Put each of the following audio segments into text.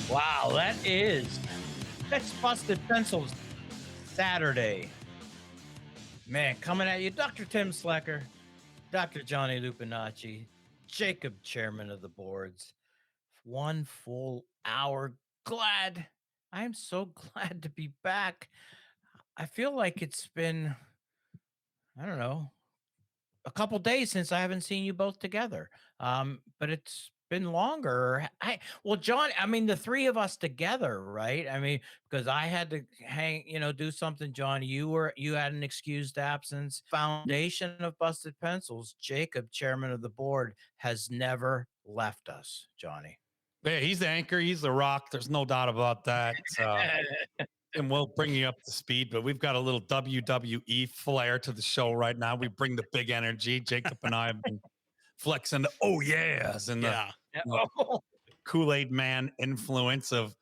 Wow, that's Busted Pencils Saturday. Man, coming at you, Dr. Tim Slecker, Dr. Johnny Lupinacci, Jacob, chairman of the boards. One full hour. I am so glad to be back. I feel like it's been, I don't know, a couple days since I haven't seen you both together. But it's been longer. John, I mean, the three of us together, right? I mean, because I had to do something. John, you had an excused absence. Foundation of Busted Pencils, Jacob, chairman of the board, has never left us. Johnny. Yeah, he's the anchor. He's the rock. There's no doubt about that. And we'll bring you up to speed, but we've got a little WWE flair to the show right now. We bring the big energy. Jacob and I have been flexing the oh yes and the Kool-Aid man influence of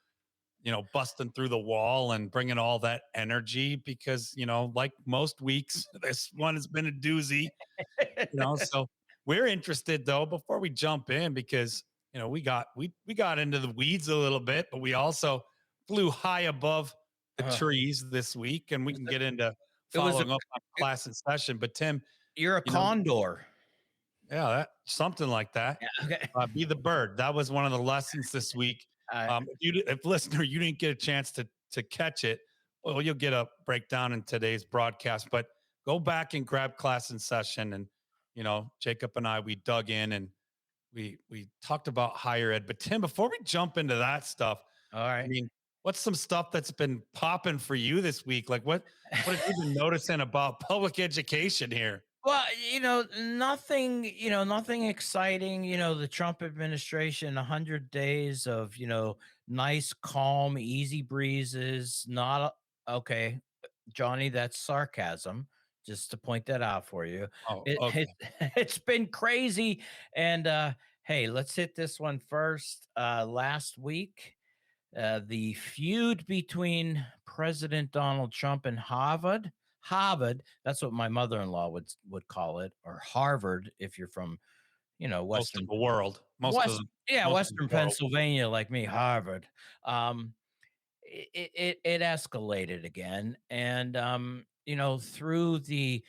busting through the wall and bringing all that energy because like most weeks this one has been a doozy. So we're interested though before we jump in because we got into the weeds a little bit, but we also flew high above the trees this week, and we can get into following up on class in session. But Tim, you're a condor. Yeah, something like that. Yeah, okay. Be the bird. That was one of the lessons this week. If listener, you didn't get a chance to catch it, well, you'll get a breakdown in today's broadcast. But go back and grab class in session, and Jacob and I, we dug in and we talked about higher ed. But Tim, before we jump into that stuff, all right. I mean, what's some stuff that's been popping for you this week? Like what have you been noticing about public education here? Well, nothing exciting. The Trump administration, 100 days of, nice, calm, easy breezes. Not okay, Johnny, that's sarcasm. Just to point that out for you. Oh, okay. It's been crazy. And hey, let's hit this one first. Last week, the feud between President Donald Trump and Harvard, that's what my mother-in-law would call it, or Harvard if you're from, Western most of the world. Western Pennsylvania, like me, Harvard. It escalated again. And through the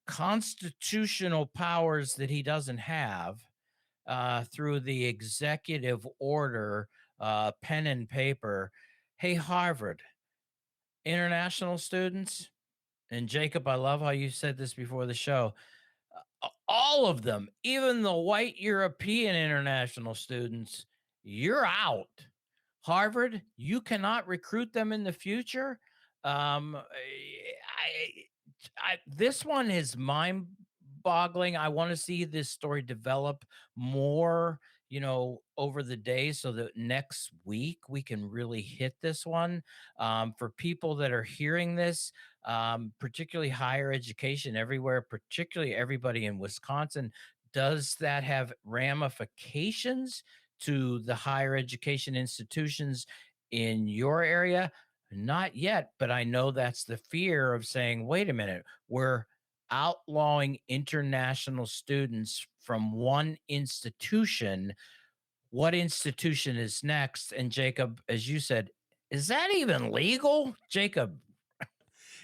constitutional powers that he doesn't have, through the executive order, pen and paper. Hey, Harvard, international students, and Jacob, I love how you said this before the show. All of them, even the white European international students, you're out. Harvard, you cannot recruit them in the future. This one is mind-boggling. I want to see this story develop more, over the days so that next week we can really hit this one. For people that are hearing this, particularly higher education everywhere, particularly everybody in Wisconsin, does that have ramifications to the higher education institutions in your area? Not yet, but I know that's the fear of saying, wait a minute, we're outlawing international students from one institution. What institution is next? And Jacob, as you said, is that even legal? Jacob.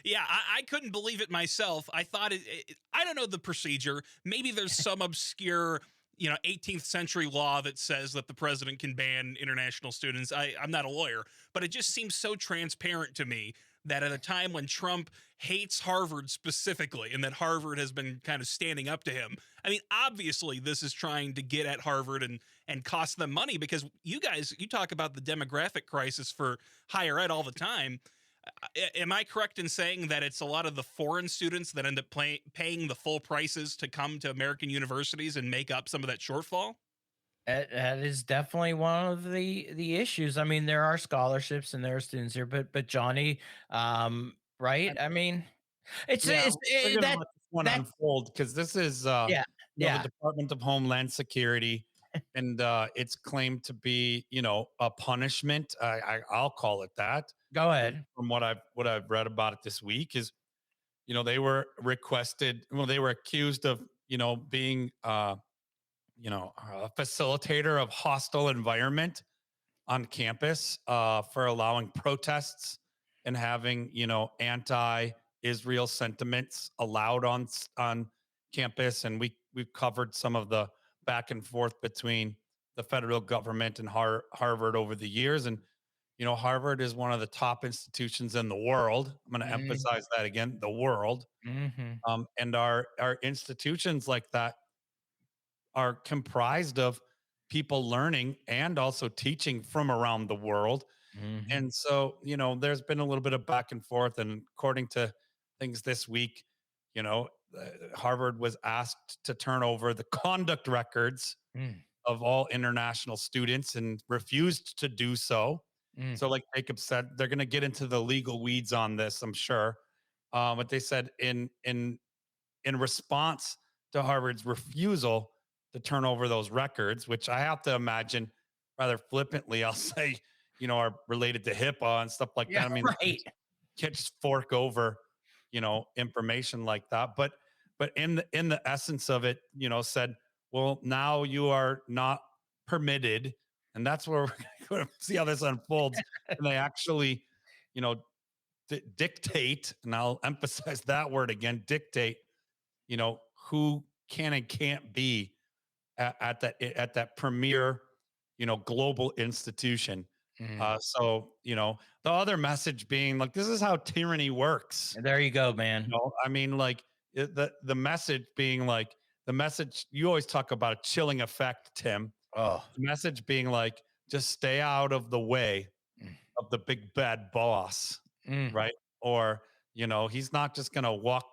Yeah, I couldn't believe it myself. I thought I don't know the procedure. Maybe there's some obscure 18th century law that says that the president can ban international students. I'm not a lawyer, but it just seems so transparent to me that at a time when Trump hates Harvard specifically, and that Harvard has been kind of standing up to him. I mean, obviously this is trying to get at Harvard and cost them money, because you talk about the demographic crisis for higher ed all the time. Am I correct in saying that it's a lot of the foreign students that end up paying the full prices to come to American universities and make up some of that shortfall? That is definitely one of the issues. I mean, there are scholarships and there are students here, but Johnny, right? I mean, that one unfold, because this is the Department of Homeland Security, and it's claimed to be a punishment. I'll call it that. Go ahead. From what I've read about it this week is, they were accused of being a facilitator of hostile environment on campus for allowing protests and having, anti-Israel sentiments allowed on campus. And we've covered some of the back and forth between the federal government and Harvard over the years. And Harvard is one of the top institutions in the world. I'm going to Mm, emphasize that again, the world. mhm, And our institutions like that are comprised of people learning and also teaching from around the world. mhm, And so, there's been a little bit of back and forth. And according to things this week, Harvard was asked to turn over the conduct records mm, of all international students and refused to do so. mm, So, like Jacob said, they're going to get into the legal weeds on this, I'm sure. But they said in response to Harvard's refusal to turn over those records, which I have to imagine rather flippantly, I'll say, are related to HIPAA and stuff like yeah, that. I mean, right. can't just fork over, information like that. But in the essence of it, said, well, now you are not permitted, and that's where we're going to see how this unfolds. And they actually, you know, dictate, and I'll emphasize that word again, dictate, who can and can't be at that premier, global institution. Mm. So the other message being like, this is how tyranny works. There you go, man. I mean, like the message being like the message you always talk about a chilling effect, Tim. Oh, The message being like, just stay out of the way mm, of the big bad boss, mm, right? Or, he's not just going to walk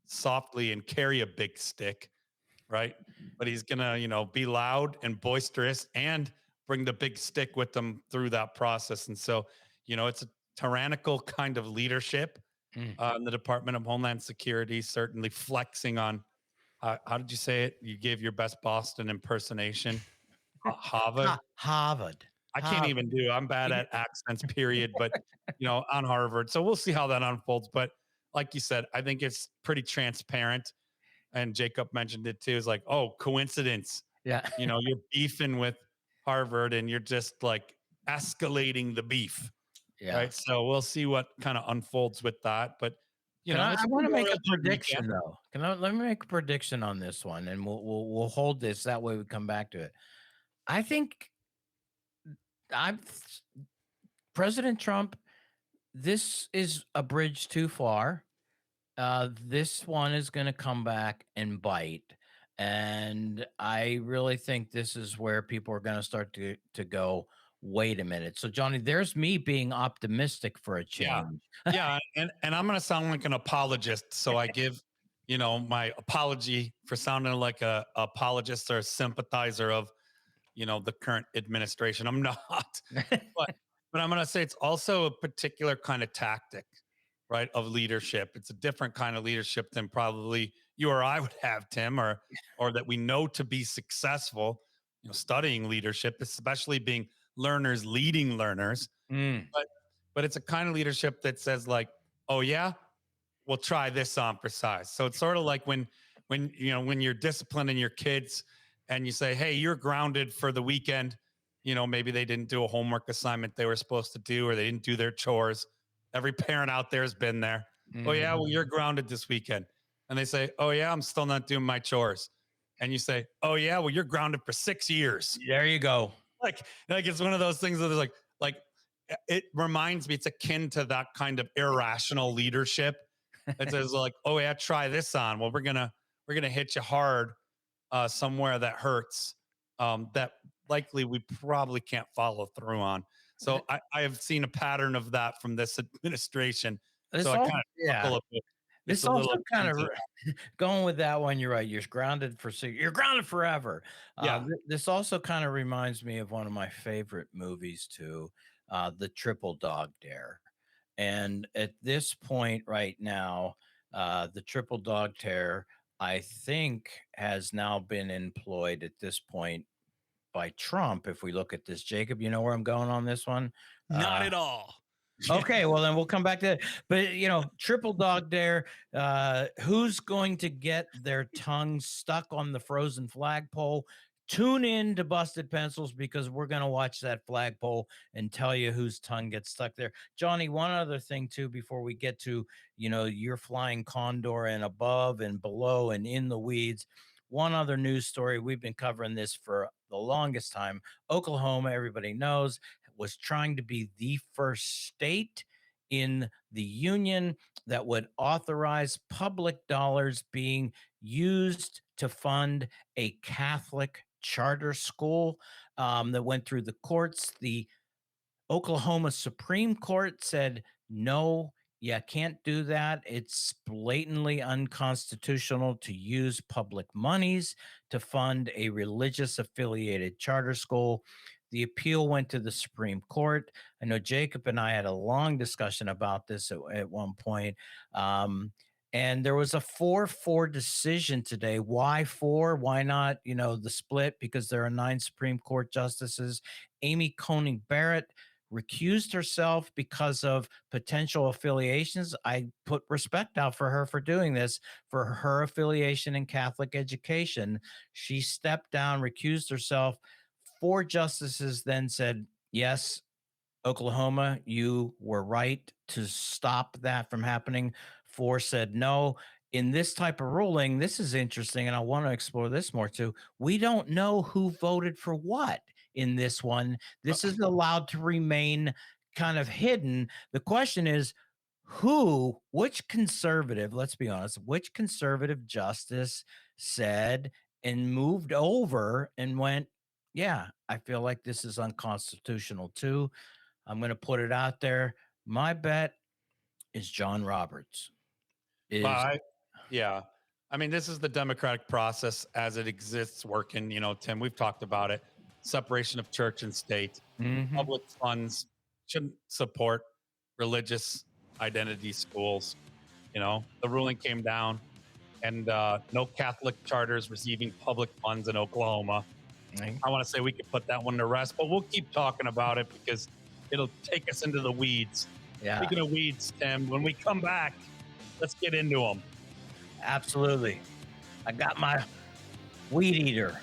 softly and carry a big stick, right? But he's going to, be loud and boisterous and bring the big stick with them through that process. And so, it's a tyrannical kind of leadership mm. in the Department of Homeland Security, certainly flexing on, how did you say it? You gave your best Boston impersonation. Harvard. Harvard. I can't Harvard. even do. I'm bad at accents, period. But on Harvard, so we'll see how that unfolds. But like you said, I think it's pretty transparent. And Jacob mentioned it too. Is like, oh, coincidence. Yeah. You're beefing with Harvard, and you're just like escalating the beef, Yeah. right? So we'll see what kind of unfolds with that. But Can I it's want to make Memorial a Day prediction weekend. though. Let me make a prediction on this one and we'll hold this that way we come back to it. I think I'm President Trump, this is a bridge too far. This one is going to come back and bite. And I really think this is where people are going to start to go, wait a minute. So Johnny, there's me being optimistic for a Yeah. change. Yeah. And I'm gonna sound like an apologist. So I give, my apology for sounding like a apologist or a sympathizer of, the current administration. I'm not, but I'm gonna say it's also a particular kind of tactic, right? Of leadership. It's a different kind of leadership than probably you or I would have, Tim, or that we know to be successful, studying leadership, especially being learners leading learners. Mm, But it's a kind of leadership that says like, oh yeah, we'll try this on for size. So it's sort of like when you're disciplining your kids and you say, hey, you're grounded for the weekend. Maybe they didn't do a homework assignment they were supposed to do, or they didn't do their chores. Every parent out there has been there. Oh yeah, well, mhm. you're grounded this weekend. And they say, oh yeah, I'm still not doing my chores. And you say, oh yeah, well, you're grounded for 6 years. There you go. Like it's one of those things that is like it reminds me, it's akin to that kind of irrational leadership that says like, oh yeah, try this on. Well, we're gonna hit you hard somewhere that hurts, that likely we probably can't follow through on. So I have seen a pattern of that from this administration. So This I all, kind of yeah. chuckle a bit. It's This a also little kind akin of to that. going with that one. You're right. You're grounded forever. Yeah. This also kind of reminds me of one of my favorite movies too, the Triple Dog Dare. And at this point right now, the Triple Dog Dare, I think, has now been employed at this point by Trump. If we look at this, Jacob, you know where I'm going on this one. Not at all. Okay, well then we'll come back to it. But triple dog dare. Who's going to get their tongue stuck on the frozen flagpole? Tune in to Busted Pencils because we're going to watch that flagpole and tell you whose tongue gets stuck there. Johnny, one other thing too before we get to, your flying condor and above and below and in the weeds. One other news story, we've been covering this for the longest time. Oklahoma, everybody knows, was trying to be the first state in the union that would authorize public dollars being used to fund a Catholic charter school that went through the courts. The Oklahoma Supreme Court said, no, you can't do that. It's blatantly unconstitutional to use public monies to fund a religious affiliated charter school. The appeal went to the Supreme Court. I know Jacob and I had a long discussion about this at one point. And there was a 4-4 decision today. Why four? Why not, the split? Because there are 9 Supreme Court justices. Amy Coney Barrett recused herself because of potential affiliations. I put respect out for her for doing this, for her affiliation in Catholic education. She stepped down, recused herself. 4 justices then said, yes, Oklahoma, you were right to stop that from happening. 4 said no. In this type of ruling, this is interesting, and I want to explore this more too. We don't know who voted for what in this one. This is allowed to remain kind of hidden. The question is, which conservative, let's be honest, which conservative justice said and moved over and went, yeah, I feel like this is unconstitutional too. I'm going to put it out there. My bet is John Roberts. Well, Is yeah. I mean, this is the democratic process as it exists working. Tim, we've talked about it. Separation of church and state. Mhm. Public funds shouldn't support religious identity schools. The ruling came down, and no Catholic charters receiving public funds in Oklahoma. Right. I want to say we could put that one to rest, but we'll keep talking about it because it'll take us into the weeds. Yeah, Speaking of weeds, Tim, when we come back, let's get into them. absolutely. I got my weed eater.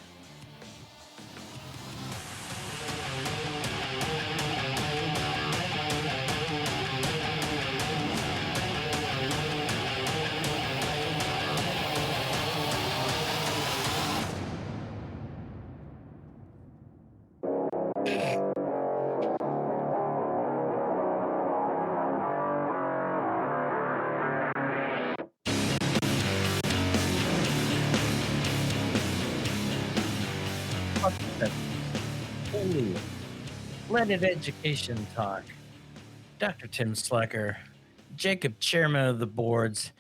Holy, blended education talk. Dr. Tim Slecker, Jacob, chairman of the boards,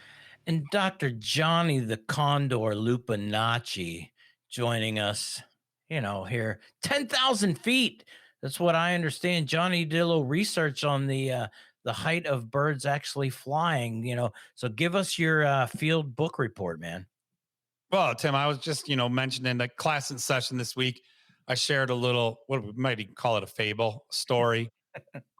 and Dr. Johnny the Condor Lupinacci joining us, here 10,000 feet. That's what I understand. Johnny did a little research on the height of birds actually flying, So give us your field book report, man. Well, Tim, I was just, mentioning the class in session this week. I shared a little, what we might even call it, a fable story,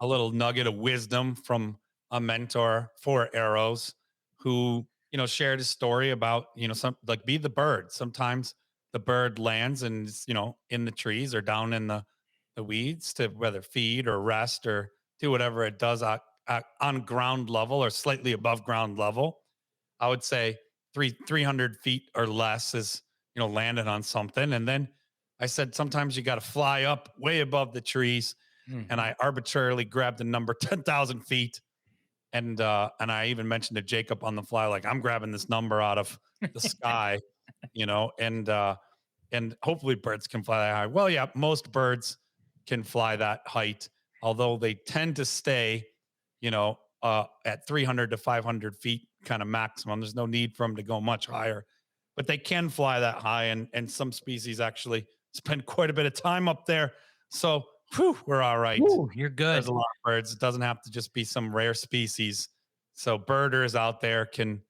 a little nugget of wisdom from a mentor for arrows who, shared a story about, some like be the bird. Sometimes the bird lands and is, in the trees or down in the weeds to whether feed or rest or do whatever it does on ground level or slightly above ground level. I would say 300 feet or less is, landing on something. And then I said, sometimes you got to fly up way above the trees. And Mhm. I arbitrarily grabbed the number 10,000 feet. And I even mentioned to Jacob on the fly, like, I'm grabbing this number out of the sky, you know, and hopefully birds can fly that high. Well, yeah, most birds can fly that height, although they tend to stay, at 300 to 500 feet kind of maximum. There's no need for them to go much higher, but they can fly that high. And some species actually spend quite a bit of time up there. So whew, we're all right. Ooh, you're There's good. a lot of birds. It doesn't have to just be some rare species. So birders out there can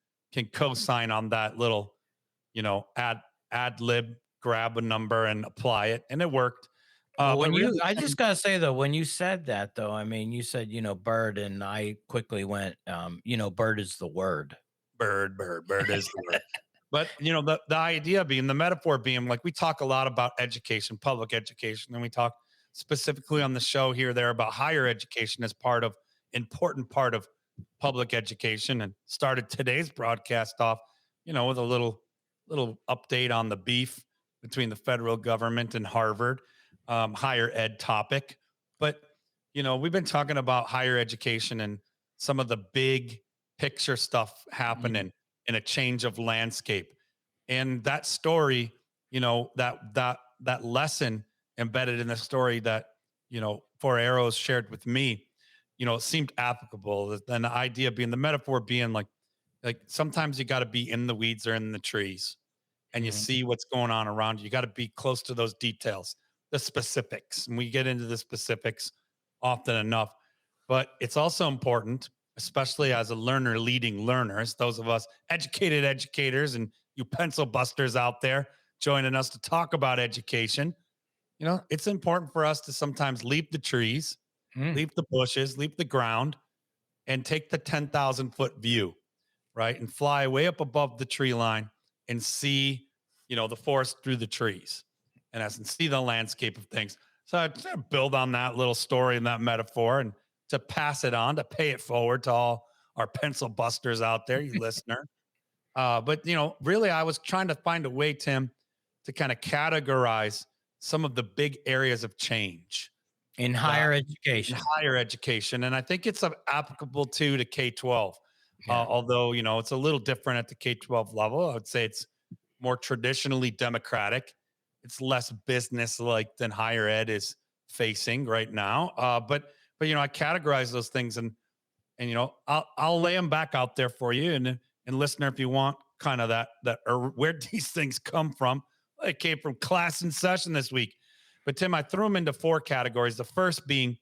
co-sign on that little, ad lib, grab a number and apply it, and it worked. Well, But really, I just gotta say though, when you said that though, I mean, you said, bird, and I quickly went, bird is the word. bird is the word. But the idea being, the metaphor being, like, we talk a lot about education, public education, and we talk specifically on the show here there about higher education as important part of public education, and started today's broadcast off, with a little update on the beef between the federal government and Harvard, higher ed topic. But we've been talking about higher education and some of the big picture stuff Mhm. happening in a change of landscape. And that story, that lesson embedded in the story that, Four Arrows shared with me, seemed applicable. Then the idea being, the metaphor being, like sometimes you got to be in the weeds or in the trees, and you Mhm. see what's going on around you. You got to be close to those details, the specifics. And we get into the specifics often enough. But it's also important, especially as a learner leading learners, those of us educated educators and you pencil busters out there joining us to talk about education. It's important for us to sometimes leave the trees, Mm. leave the bushes, leave the ground, and take the 10,000-foot view, right? And fly way up above the tree line and see, the forest through the trees, and as and see the landscape of things. So I try to build on that little story and that metaphor, and to pass it on, to pay it forward to all our pencil busters out there, you listener. But really, I was trying to find a way, Tim, to kind of categorize some of the big areas of change In that higher in education. higher education, and I think it's applicable to K-12. Yeah. Although it's a little different at the K-12 level. I would say it's more traditionally democratic. It's less business like than higher ed is facing right now. But I categorize those things, and I'll lay them back out there for you, and listener, if you want kind of that or where these things come from. It came from class in session this week. But Tim, I threw them into four categories. The first being,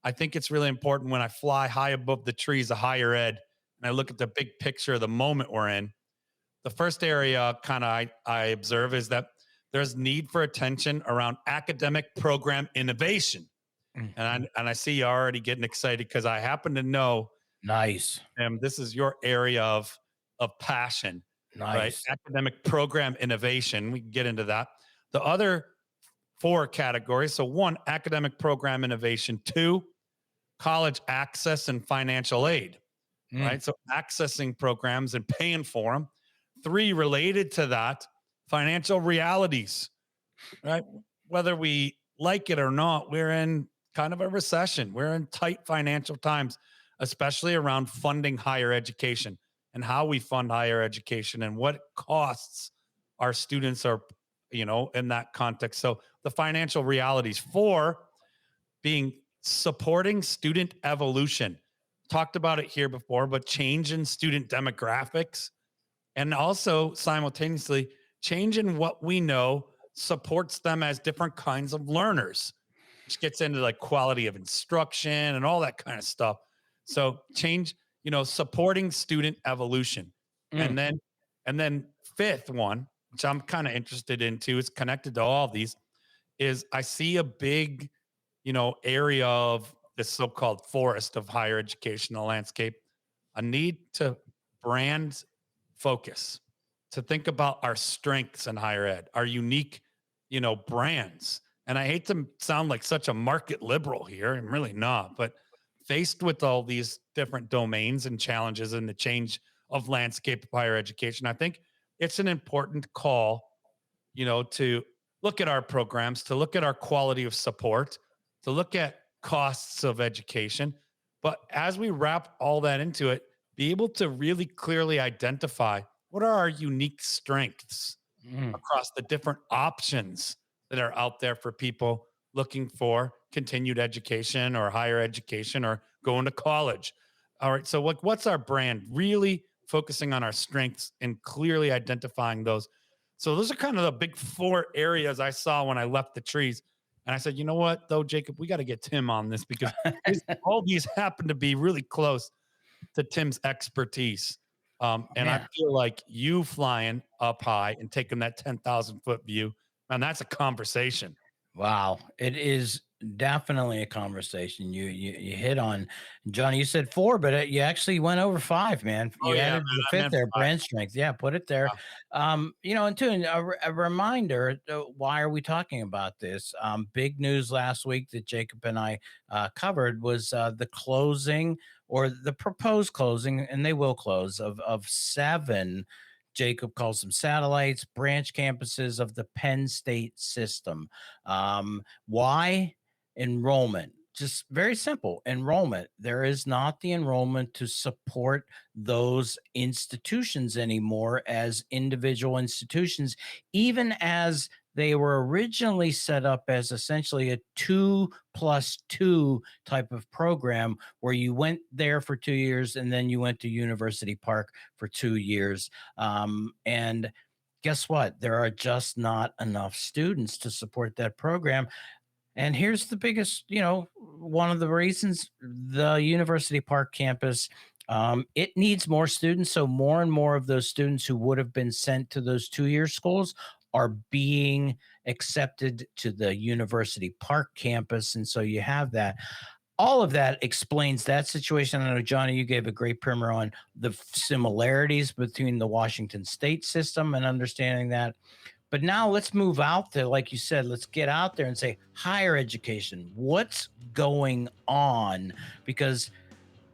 I think it's really important when I fly high above the trees of higher ed and I look at the big picture of the moment we're in. The first area kind of I observe is that there's need for attention around academic program innovation. Mm. And I see you already getting excited because I happen to know, Nice. this is your area of passion, right? Nice. Academic program innovation. We can get into that. The other four categories. So one, academic program innovation. Two, college access and financial aid, Mm. right? So accessing programs and paying for them. Three, related to that, financial realities, right? Whether we like it or not, we're in kind of a recession. We're in tight financial times, especially around funding higher education and how we fund higher education and what costs our students are, in that context. So the financial realities. Four, being supporting student evolution. Talked about it here before, but change in student demographics, and also simultaneously change in what we know supports them as different kinds of learners, which gets into like quality of instruction and all that kind of stuff. So change, supporting student evolution. Mm. And then fifth one, which I'm kind of interested in too, is connected to all of these, is I see a big area of the so-called forest of higher educational landscape, a need to brand focus, to think about our strengths in higher ed, our unique, brands. And I hate to sound like such a market liberal here, I'm really not, but faced with all these different domains and challenges and the change of landscape of higher education, I think it's an important call, to look at our programs, to look at our quality of support, to look at costs of education. But as we wrap all that into it, be able to really clearly identify what are our unique strengths Mm. across the different options that are out there for people looking for continued education or higher education or going to college. All right. So, like, what's our brand? Really focusing on our strengths and clearly identifying those. So, those are kind of the big four areas I saw when I left the trees. And I said, you know what, though, Jacob, we got to get Tim on this because all these happen to be really close to Tim's expertise. And I Man. feel like you flying up high and taking that 10,000-foot view, man, that's a conversation. Wow. It is Definitely a conversation. You hit on Johnny. You said four, but you actually went over five, man. Oh You yeah, added man, the I fifth meant there, 5. brand strength. Yeah, put it there. And two, and a reminder. Why are we talking about this? Big news last week that Jacob and I covered was the closing or the proposed closing, and they will close of seven. Jacob calls them satellites, branch campuses of the Penn State system. Why? Enrollment. Just very simple enrollment. There is not the enrollment to support those institutions anymore as individual institutions, even as they were originally set up as essentially a 2+2 type of program where you went there for 2 years and then you went to University Park for 2 years. And guess what? There are just not enough students to support that program. And here's the biggest, one of the reasons the University Park campus, it needs more students. So more and more of those students who would have been sent to those 2 year schools are being accepted to the University Park campus. And so you have that. All of that explains that situation. I know, Johnny, you gave a great primer on the similarities between the Washington state system and understanding that. But now let's move out there. Like you said, let's get out there and say higher education. What's going on? Because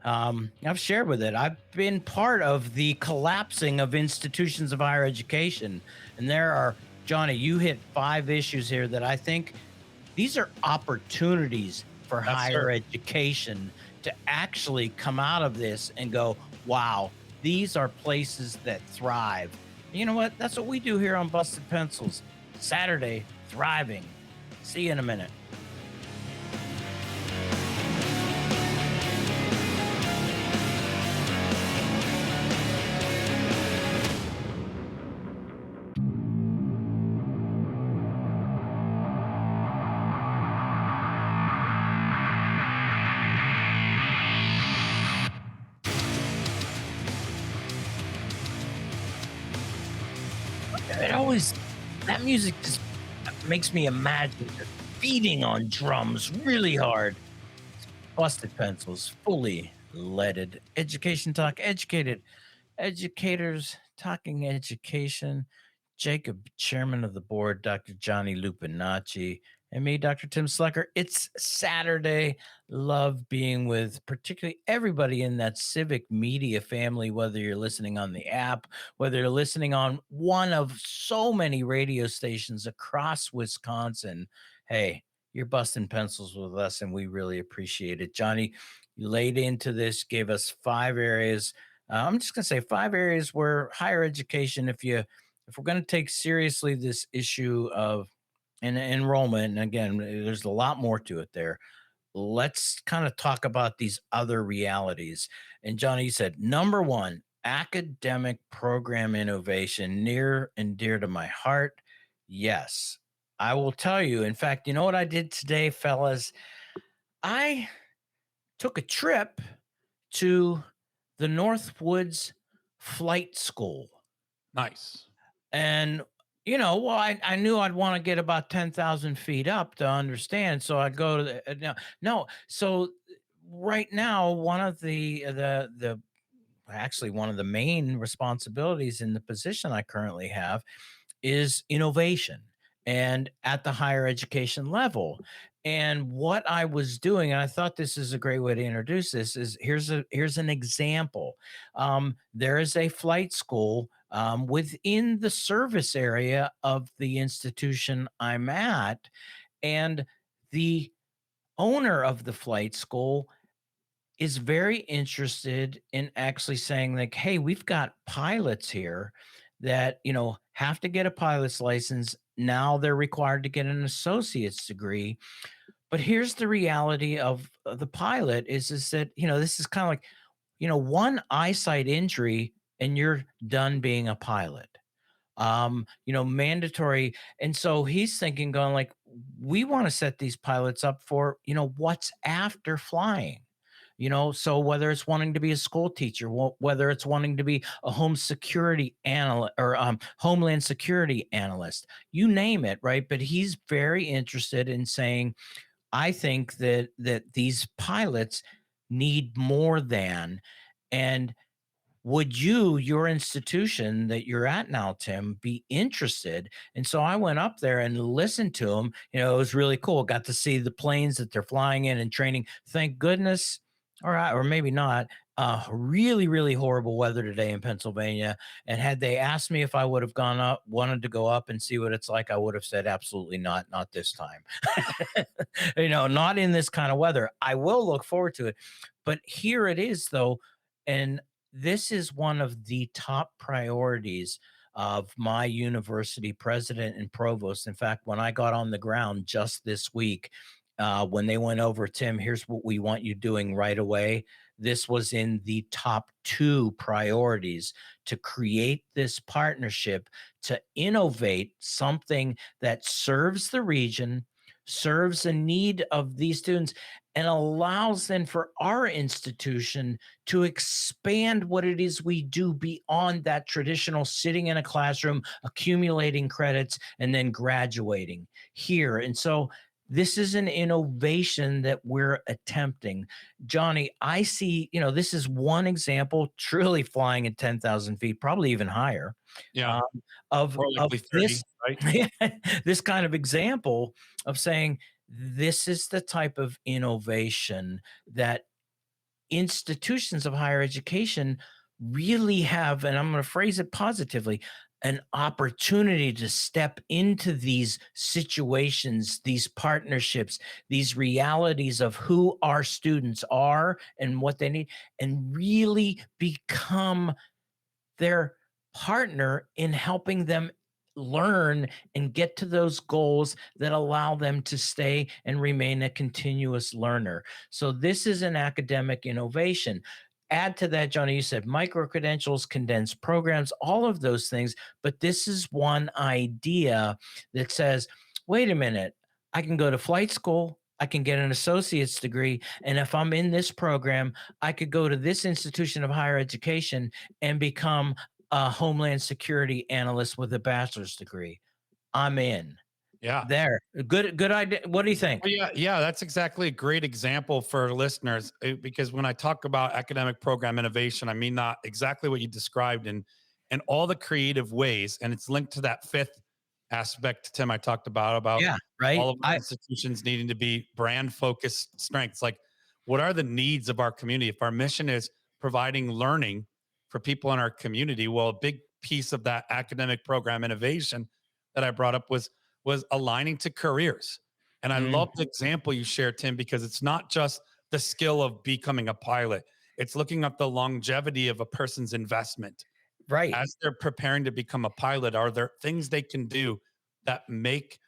I've shared with it. I've been part of the collapsing of institutions of higher education. And there are, Johnny, you hit five issues here that I think these are opportunities for Yes, sir. higher education to actually come out of this and go, wow, these are places that thrive. You know what? That's what we do here on Busted Pencils. Saturday, thriving. See you in a minute. It always, that music just makes me imagine just beating on drums really hard. Busted Pencils, fully leaded. Education talk, educated educators talking education. Jacob, chairman of the board, Dr. Johnny Lupinacci, and me, Dr. Tim Slucker. It's Saturday. Love being with particularly everybody in that civic media family, whether you're listening on the app, whether you're listening on one of so many radio stations across Wisconsin. Hey, you're busting pencils with us, and we really appreciate it. Johnny, you laid into this, gave us five areas. I'm just going to say five areas where higher education, if we're going to take seriously this issue of enrollment, and again, there's a lot more to it there. Let's kind of talk about these other realities. And Johnny, you said number one, academic program innovation, near and dear to my heart. Yes, I will tell you. In fact, you know what I did today, fellas? I took a trip to the Northwoods Flight School. Nice. And, well, I knew I'd want to get about 10,000 feet up to understand. So I go to the, no, no. So right now, one of the, actually one of the main responsibilities in the position I currently have is innovation and at the higher education level. And what I was doing, and I thought this is a great way to introduce this, is here's an example. There is a flight school within the service area of the institution I'm at, and the owner of the flight school is very interested in actually saying like, hey, we've got pilots here that have to get a pilot's license. Now they're required to get an associate's degree. But here's the reality of the pilot is that this is kind of like one eyesight injury and you're done being a pilot. Mandatory. And so he's thinking, going like, we want to set these pilots up for, what's after flying. So whether it's wanting to be a school teacher, whether it's wanting to be a home security analyst or homeland security analyst, you name it, right? But he's very interested in saying, I think that these pilots need more than. And would your institution that you're at now, Tim, be interested? And so I went up there and listened to them. It was really cool. Got to see the planes that they're flying in and training. Thank goodness, or maybe not. Really, really horrible weather today in Pennsylvania. And had they asked me if I would have gone up, wanted to go up and see what it's like, I would have said absolutely not, not this time. Not in this kind of weather. I will look forward to it. But here it is, though. And this is one of the top priorities of my university president and provost. In fact, when I got on the ground just this week, when they went over, Tim, here's what we want you doing right away. This was in the top two priorities to create this partnership to innovate something that serves the region, serves a need of these students, and allows then for our institution to expand what it is we do beyond that traditional sitting in a classroom, accumulating credits, and then graduating here. And so this is an innovation that we're attempting. Johnny, I see, this is one example, truly flying at 10,000 feet, probably even higher, Yeah. um, of, More of likely this, 30, right? this kind of example of saying, this is the type of innovation that institutions of higher education really have, and I'm going to phrase it positively, an opportunity to step into these situations, these partnerships, these realities of who our students are and what they need, and really become their partner in helping them learn and get to those goals that allow them to stay and remain a continuous learner. So this is an academic innovation. Add to that, Johnny, you said micro credentials, condensed programs, all of those things. But this is one idea that says, wait a minute, I can go to flight school, I can get an associate's degree. And if I'm in this program, I could go to this institution of higher education and become a homeland security analyst with a bachelor's degree. I'm in. Yeah. There. Good idea. What do you think? Well, yeah, yeah, that's exactly a great example for listeners because when I talk about academic program innovation, I mean not exactly what you described in all the creative ways, and it's linked to that fifth aspect, Tim, I talked about Yeah, right. all of our institutions needing to be brand focused strengths. Like, what are the needs of our community? If our mission is providing learning for people in our community, well, a big piece of that academic program innovation that I brought up was aligning to careers. And I Mm, love the example you shared, Tim, because it's not just the skill of becoming a pilot. It's looking at the longevity of a person's investment right. as they're preparing to become a pilot. Are there things they can do that make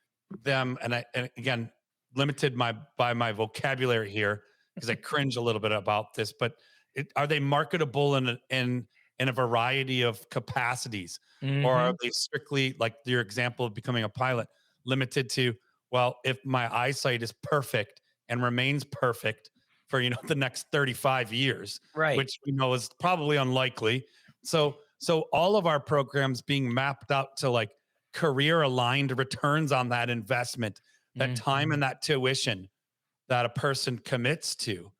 them, and again, limited by my vocabulary here because I cringe a little bit about this, but are they marketable in a variety of capacities, or are Mhm. they strictly like your example of becoming a pilot, limited to, well, if my eyesight is perfect and remains perfect for the next 35 years, Right. which we know is probably unlikely. So all of our programs being mapped out to like career aligned returns on that investment, that Mm, time and that tuition that a person commits to.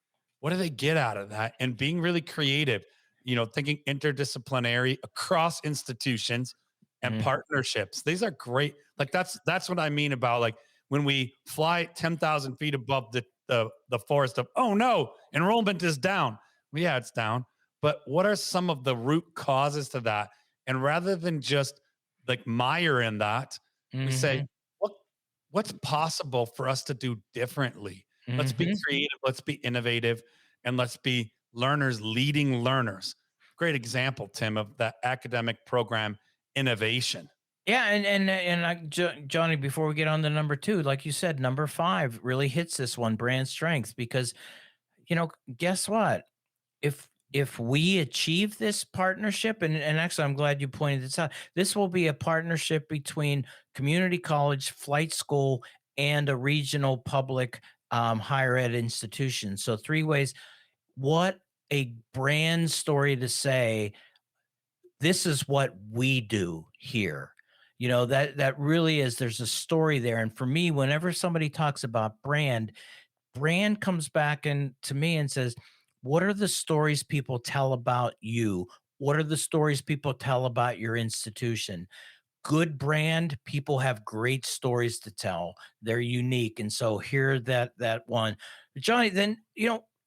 What do they get out of that? And being really creative, thinking interdisciplinary across institutions and mm. partnerships. These are great. Like that's what I mean about like when we fly 10,000 feet above the forest of, oh no, enrollment is down. Well, yeah, it's down. But what are some of the root causes to that? And rather than just like mire in that, we say, Mhm. what what's possible for us to do differently? Let's be Mhm. creative, let's be innovative, and let's be learners leading learners. Great example, Tim, of that academic program innovation. Yeah, Johnny, before we get on to number 2, like you said, number 5 really hits this one, brand strength, because, guess what? If we achieve this partnership, and actually I'm glad you pointed this out, this will be a partnership between community college, flight school, and a regional public higher ed institution. So 3 ways. What a brand story to say, this is what we do here. That really is, there's a story there. And for me, whenever somebody talks about brand comes back and to me and says, what are the stories people tell about you? What are the stories people tell about your institution? Good brand, people have great stories to tell. They're unique. And so here that one. Johnny, then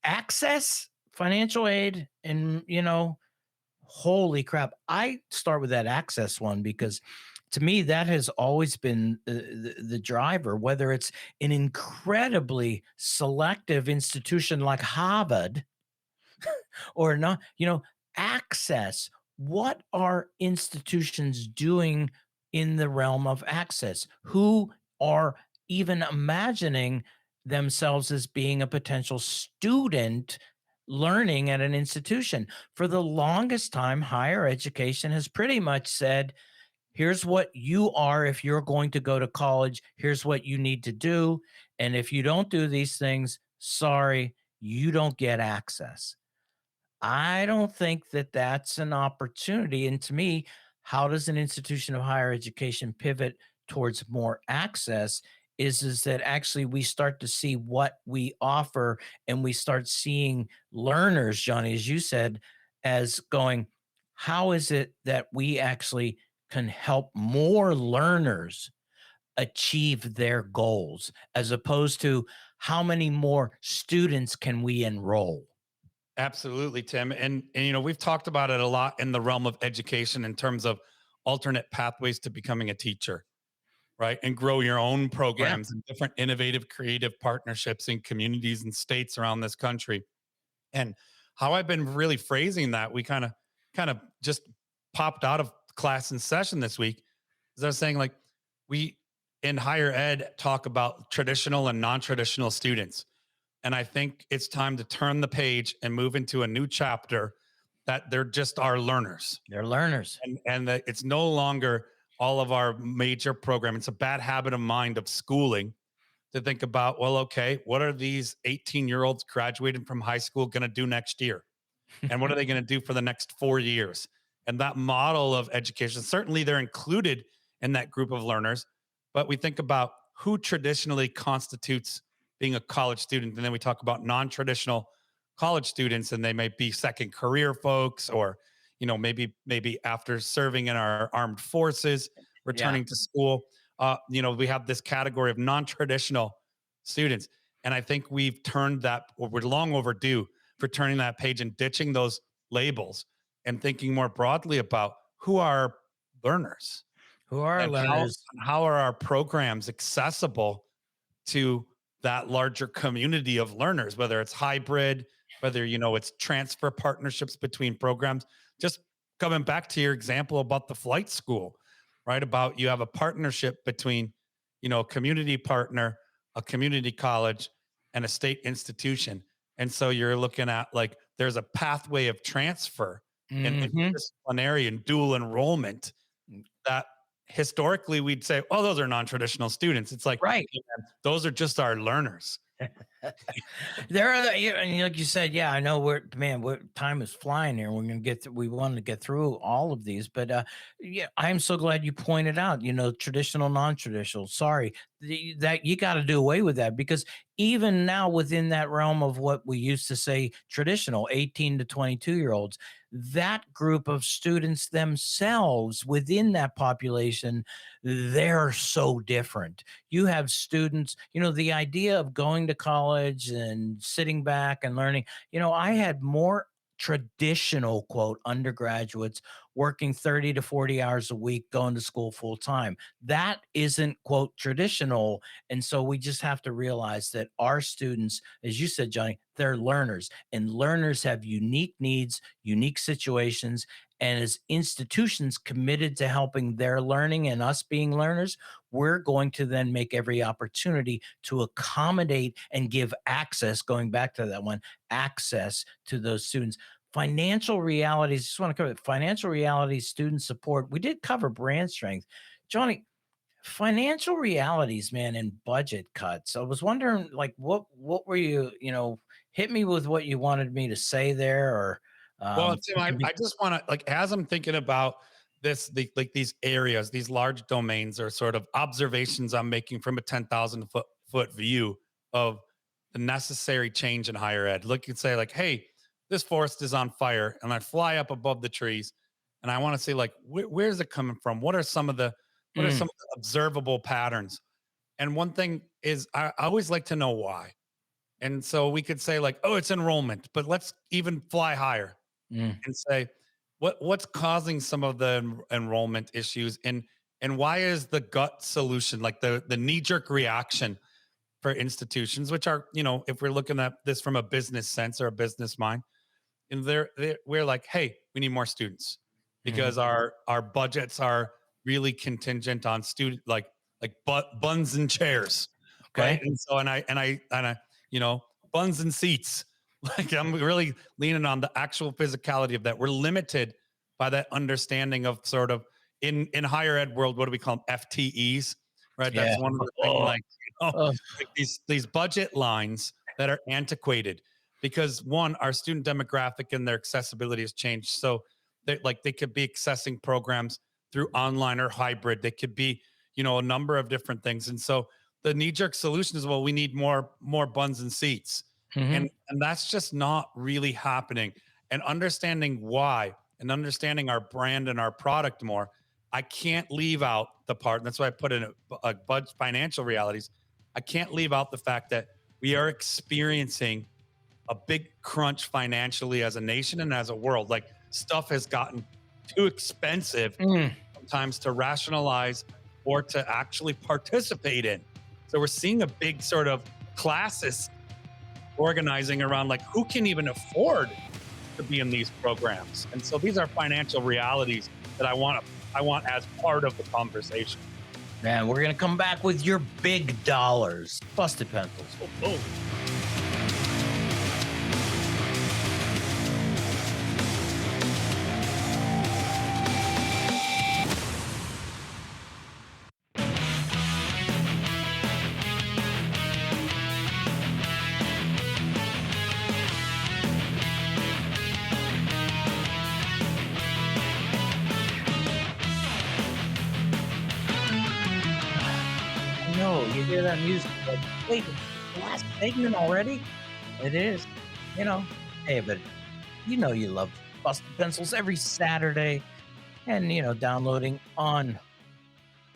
access, financial aid, and holy crap. I start with that access one because to me that has always been the driver, whether it's an incredibly selective institution like Harvard or not, access. What are institutions doing in the realm of access? Who are even imagining themselves as being a potential student learning at an institution? For the longest time, higher education has pretty much said, here's what you are if you're going to go to college, here's what you need to do. And if you don't do these things, sorry, you don't get access. I don't think that that's an opportunity. And to me, how does an institution of higher education pivot towards more access? Is that actually we start to see what we offer and we start seeing learners, Johnny, as you said, as going, how is it that we actually can help more learners achieve their goals as opposed to how many more students can we enroll? Absolutely, Tim. And we've talked about it a lot in the realm of education in terms of alternate pathways to becoming a teacher, right? And grow your own Yeah. programs and different innovative, creative partnerships in communities and states around this country. And how I've been really phrasing that, we kind of just popped out of class in session this week. Is I was saying like we in higher ed talk about traditional and non-traditional students. And I think it's time to turn the page and move into a new chapter that they're just our learners. They're learners. And that it's no longer all of our major program. It's a bad habit of mind of schooling to think about, well, okay, what are these 18-year-olds graduating from high school going to do next year? And what are they going to do for the next 4 years? And that model of education, certainly they're included in that group of learners, but we think about who traditionally constitutes being a college student. And then we talk about non-traditional college students, and they may be second career folks, or, maybe after serving in our armed forces, Yeah. returning to school. We have this category of non-traditional students. And I think we've turned that, or we're long overdue for turning that page and ditching those labels and thinking more broadly about who are learners Who are and how learners? how are our programs accessible to that larger community of learners, whether it's hybrid, whether it's transfer partnerships between programs. Just coming back to your example about the flight school, right? About you have a partnership between, a community partner, a community college, and a state institution. And so you're looking at like there's a pathway of transfer and Mhm. interdisciplinary and dual enrollment that historically we'd say, oh, those are non-traditional students. It's like, Right. "Hey, man, those are just our learners." There are and like you said, yeah, I know time is flying here. We're gonna we want to get through all of these, but yeah, I'm so glad you pointed out, traditional, non-traditional. Sorry, that you got to do away with that because even now within that realm of what we used to say traditional, 18 to 22-year olds, that group of students themselves within that population, they're so different. You have students, the idea of going to college and sitting back and learning. I had more traditional quote undergraduates working 30 to 40 hours a week going to school full time. That isn't quote traditional. And so we just have to realize that our students, as you said, Johnny, they're learners, and learners have unique needs, unique situations. And as institutions committed to helping their learning and us being learners, we're going to then make every opportunity to accommodate and give access, going back to that one, access to those students. Financial realities, just want to cover financial realities, student support. We did cover brand strength. Johnny, financial realities, man, and budget cuts. I was wondering, like, what were you, hit me with what you wanted me to say there, or Well, Tim, it I, can be I just want to like as I'm thinking about like these areas, these large domains are sort of observations I'm making from a 10,000 foot view of the necessary change in higher ed. Look and say like, hey, this forest is on fire, and I fly up above the trees, and I want to see like where's it coming from? What are Mm, some of the observable patterns? And one thing is I always like to know why. And so we could say like, oh, it's enrollment, but let's even fly higher mm, and say what's causing some of the enrollment issues, and why is the gut solution like the knee jerk reaction for institutions, which are, if we're looking at this from a business sense or a business mind, and we're like, hey, we need more students mhm. because our budgets are really contingent on student like buns and chairs, right? Okay. And so and I you know buns and seats. Like I'm really leaning on the actual physicality of that. We're limited by that understanding of sort of in higher ed world, what do we call them? FTEs, right? Yeah. That's one of the things Oh, like, oh, like these budget lines that are antiquated because one, our student demographic and their accessibility has changed. So they could be accessing programs through online or hybrid. They could be, a number of different things. And so the knee-jerk solution is, well, we need more buns and seats. mhm, And that's just not really happening. And understanding why and understanding our brand and our product more, I can't leave out the part. And that's why I put in a budget financial realities. I can't leave out the fact that we are experiencing a big crunch financially as a nation and as a world. Like stuff has gotten too expensive mm. sometimes to rationalize or to actually participate in. So we're seeing a big sort of classes organizing around like who can even afford to be in these programs. And so these are financial realities that I want as part of the conversation. Man, we're gonna come back with your big dollars. Busted pencils. Oh, I know, you hear that music, like, wait, the last segment already? It is, you know. Hey, but you love Busted Pencils every Saturday and, downloading on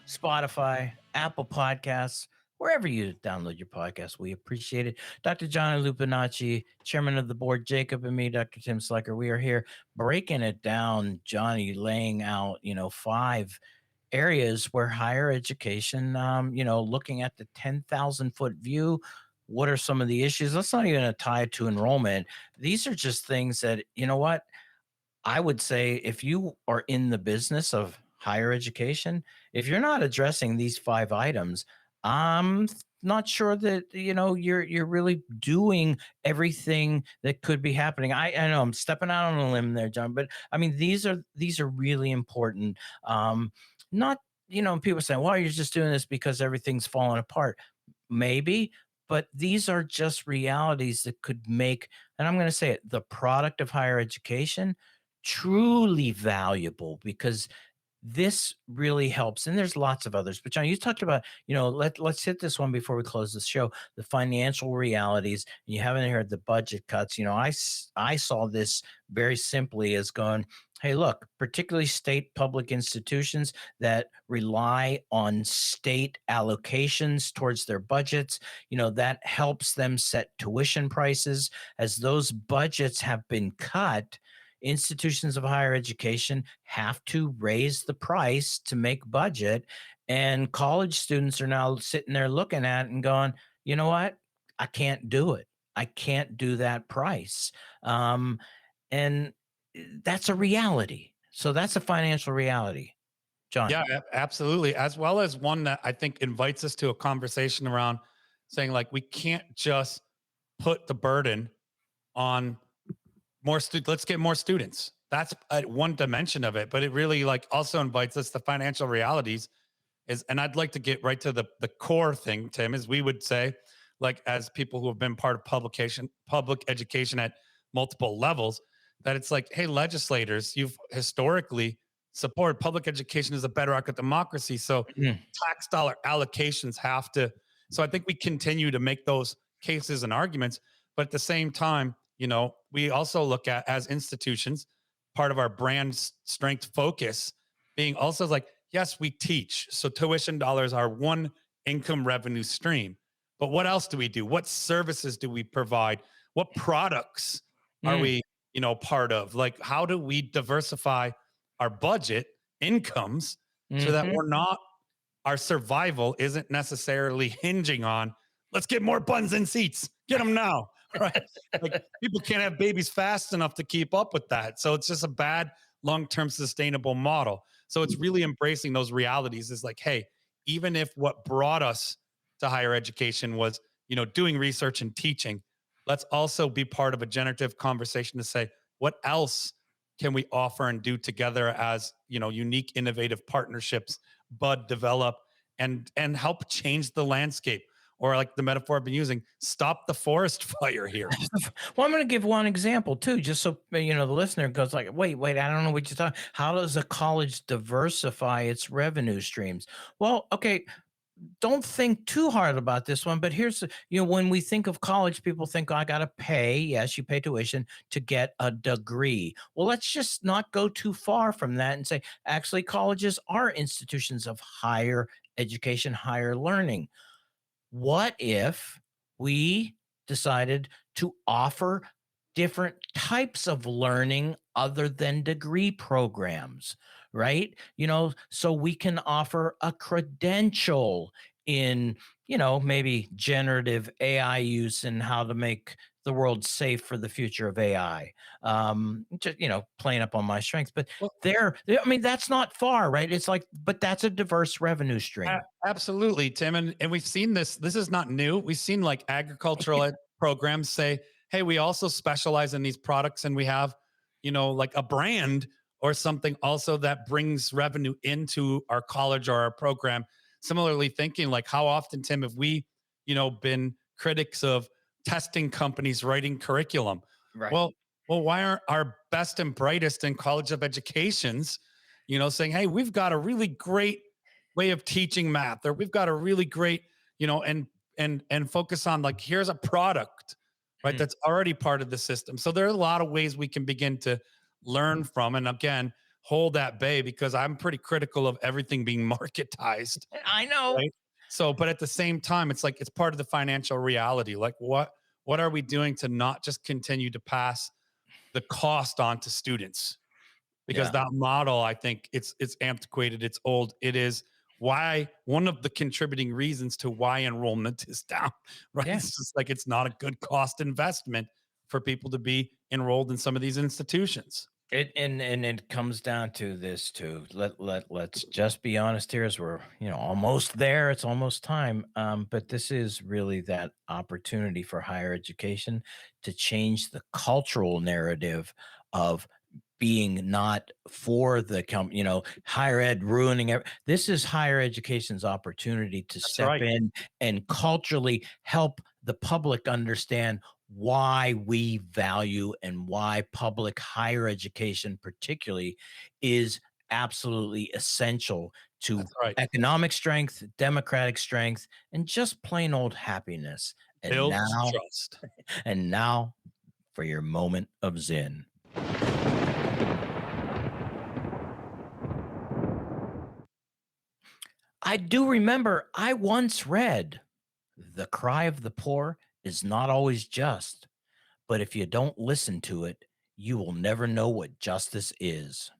Spotify, Apple Podcasts, wherever you download your podcast. We appreciate it. Dr. Johnny Lupinacci, chairman of the board, Jacob, and me, Dr. Tim Sliker, we are here breaking it down, Johnny, laying out, five areas where higher education, looking at the 10,000-foot view. What are some of the issues? Let's not even tie it to enrollment. These are just things that, you know what? I would say if you are in the business of higher education, if you're not addressing these five items, I'm not sure that you're really doing everything that could be happening. I know I'm stepping out on a limb there, John, but I mean these are really important. Not people saying, "Well, you're just doing this because everything's falling apart." Maybe, but these are just realities that could make, and I'm going to say it, the product of higher education truly valuable because this really helps. And there's lots of others. But John, you talked about, let's hit this one before we close the show, the financial realities. You haven't heard the budget cuts. I saw this very simply as going, hey, look, particularly state public institutions that rely on state allocations towards their budgets, that helps them set tuition prices. As those budgets have been cut, institutions of higher education have to raise the price to make budget. And college students are now sitting there looking at it and going, you know what? I can't do it. I can't do that price. And that's a reality. So that's a financial reality. John. Yeah, absolutely. As well as one that I think invites us to a conversation around saying like we can't just put the burden on more students. Let's get more students. That's one dimension of it, but it really like also invites us the financial realities is, and I'd like to get right to the core thing, Tim, is we would say, like as people who have been part of public education at multiple levels, that it's like, hey, legislators, you've historically support. Public education is a bedrock of democracy. So Mhm. tax dollar allocations have to. So I think we continue to make those cases and arguments, but at the same time, we also look at as institutions, part of our brand strength focus being also like, yes, we teach. So tuition dollars are one income revenue stream. But what else do we do? What services do we provide? What products are Mm. we, part of? Like, how do we diversify our budget incomes so that Mhm. we're not, our survival isn't necessarily hinging on, let's get more buns and seats, get them now, right? Like people can't have babies fast enough to keep up with that. So it's just a bad long-term sustainable model. So it's really embracing those realities is like, hey, even if what brought us to higher education was, doing research and teaching, let's also be part of a generative conversation to say, what else can we offer and do together as, unique, innovative partnerships, bud, develop, and help change the landscape? Or like the metaphor I've been using, stop the forest fire here. Well, I'm going to give one example too, just so the listener goes like, "Wait, I don't know what you're talking. How does a college diversify its revenue streams?" Well, okay, don't think too hard about this one, but when we think of college, people think, "Oh, I got to pay." Yes, you pay tuition to get a degree. Well, let's just not go too far from that and say, actually, colleges are institutions of higher education, higher learning. What if we decided to offer different types of learning other than degree programs, right? So we can offer a credential in, maybe generative AI use and how to make the world safe for the future of AI. Just, playing up on my strengths, but Well, I mean, that's not far, right? It's like, but that's a diverse revenue stream. absolutely, Tim. And we've seen this. This is not new. We've seen like agricultural programs say, hey, we also specialize in these products and we have, like a brand or something also that brings revenue into our college or our program. Similarly, thinking like how often, Tim, have we, been critics of testing companies writing curriculum? Right. Well, why aren't our best and brightest in college of educations, saying, hey, we've got a really great way of teaching math, or we've got a really great, and focus on like, here's a product, right? Mhm. That's already part of the system. So there are a lot of ways we can begin to learn from. And again, hold that bay because I'm pretty critical of everything being marketized, I know. right? So, but at the same time, it's like it's part of the financial reality. Like what are we doing to not just continue to pass the cost on to students? Because Yeah. that model, I think it's antiquated, it's old. It is why one of the contributing reasons to why enrollment is down, right? Yeah. It's just like it's not a good cost investment for people to be enrolled in some of these institutions. And it comes down to this too. Let's just be honest here, as we're almost there. It's almost time. But this is really that opportunity for higher education to change the cultural narrative of being not for the higher ed ruining this is higher education's opportunity to That's step right. in and culturally help the public understand why we value and why public higher education particularly is absolutely essential to That's right. economic strength, democratic strength, and just plain old happiness. and Builds now trust. and now for your moment of zen. I do remember I once read, "The cry of the poor is not always just, but if you don't listen to it, you will never know what justice is."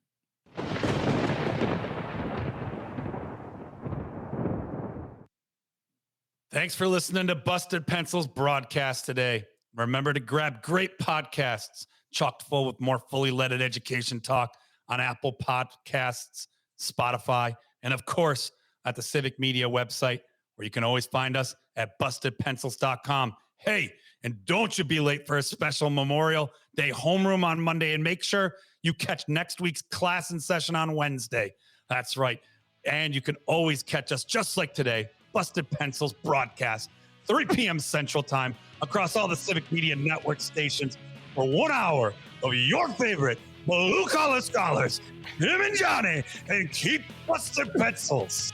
Thanks for listening to Busted Pencils broadcast today. Remember to grab great podcasts chocked full with more fully leaded education talk on Apple Podcasts, Spotify, and of course at the Civic Media website, where you can always find us at bustedpencils.com. Hey, and don't you be late for a special Memorial Day homeroom on Monday, and make sure you catch next week's class and session on Wednesday. That's right. And you can always catch us just like today, Busted Pencils broadcast, 3 p.m. Central Time, across all the Civic Media Network stations for 1 hour of your favorite blue collar scholars, him and Johnny, and keep busting pencils.